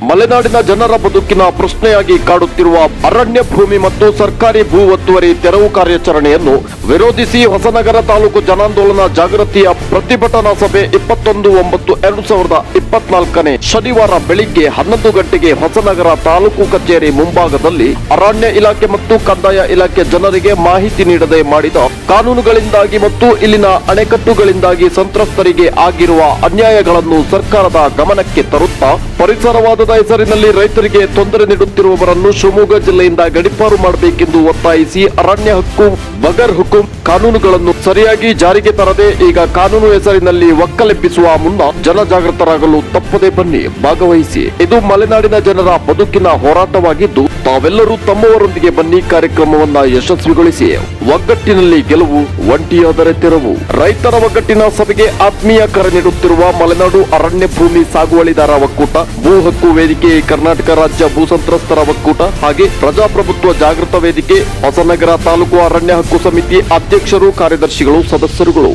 ಮಲೆನಾಡಿನ ಜನರ ಬದುಕಿನ ಪ್ರಶ್ನೆಯಾಗಿ ಕಾಡುತ್ತಿರುವ ಅರಣ್ಯ ಭೂಮಿ ಮತ್ತು ಸರ್ಕಾರಿ ಭೂ ಒತ್ತುವರಿ ತೆರವು ಕಾರ್ಯಾಚರಣೆಯನ್ನು ವಿರೋಧಿಸಿ ಹೊಸನಗರ ತಾಲೂಕು ಜನಾಂದೋಲನ ಜಾಗೃತಿಯ ಪ್ರತಿಭಟನಾ ಸಭೆ 21/9/2024 ಶನಿವಾರ ಬೆಳಿಗ್ಗೆ 11 ಗಂಟೆಗೆ ಹೊಸನಗರ ತಾಲೂಕು ಕಚೇರಿ ಮುಂಭಾಗದಲ್ಲಿ ಅರಣ್ಯ ಇಲಾಖೆ ಮತ್ತು ಕಂದಾಯ ಇಲಾಖೆ ಜನರಿಗೆ ಮಾಹಿತಿ ನೀಡದೆ ಮಾಡಿದ ಕಾನೂನುಗಳಿಂದಾಗಿ ಮತ್ತು ಇಲ್ಲಿನ ಅಣೆಕಟ್ಟುಗಳಿಂದಾಗಿ ಸಂತ್ರಸ್ತರಿಗೆ ಆಗಿರುವ ಅನ್ಯಾಯಗಳನ್ನು ಸರ್ಕಾರದ ಗಮನಕ್ಕೆ ತರುತ್ತಾ ಪರಿಸರವಾದದ ಹೆಸರಿನಲ್ಲಿ ರೈತರಿಗೆ ತೊಂದರೆ ನೀಡುತ್ತಿರುವವರನ್ನು ಶಿವಮೊಗ್ಗ ಜಿಲ್ಲೆಯಿಂದ ಗಡೀಪಾರು ಮಾಡಬೇಕೆಂದು ಒತ್ತಾಯಿಸಿ ಅರಣ್ಯ ಹಕ್ಕು ಬಗರ್ ಹುಕುಂ ಕಾನೂನುಗಳನ್ನು ಸರಿಯಾಗಿ ಜಾರಿಗೆ ತರದೆ ಈಗ ಕಾನೂನು ಹೆಸರಿನಲ್ಲಿ ಒಕ್ಕಲೆಬ್ಬಿಸುವ ಮುನ್ನ ಜನಜಾಗೃತರಾಗಲು ತಪ್ಪದೆ ಬನ್ನಿ, ಭಾಗವಹಿಸಿ. ಇದು ಮಲೆನಾಡಿನ ಜನರ ಬದುಕಿನ ಹೋರಾಟವಾಗಿದ್ದು ತಾವೆಲ್ಲರೂ ತಮ್ಮವರೊಂದಿಗೆ ಬನ್ನಿ, ಕಾರ್ಯಕ್ರಮವನ್ನ ಯಶಸ್ವಿಗೊಳಿಸಿ. ಒಗ್ಗಟ್ಟಿನಲ್ಲಿ ಗೆಲುವು, ಒಂಟಿಯಾದರೆ ತೆರವು. ರೈತರ ಒಗ್ಗಟ್ಟಿನ ಸಭೆಗೆ ಆತ್ಮೀಯ ಕರೆ ನೀಡುತ್ತಿರುವ ಮಲೆನಾಡು ಅರಣ್ಯ ಭೂಮಿ ಸಾಗುವಳಿದಾರ ಒಕ್ಕೂಟ, ಭೂ ಹಕ್ಕು ವೇದಿಕೆ, ಕರ್ನಾಟಕ ರಾಜ್ಯ ಭೂ ಸಂತ್ರಸ್ತರ ಒಕ್ಕೂಟ ಹಾಗೆ ಪ್ರಜಾಪ್ರಭುತ್ವ ಜಾಗೃತ ವೇದಿಕೆ, ಹೊಸನಗರ ತಾಲೂಕು ಅರಣ್ಯ ಹಕ್ಕು ಸಮಿತಿ ಅಧ್ಯಕ್ಷರು, ಕಾರ್ಯದರ್ಶಿಗಳು, ಸದಸ್ಯರುಗಳು.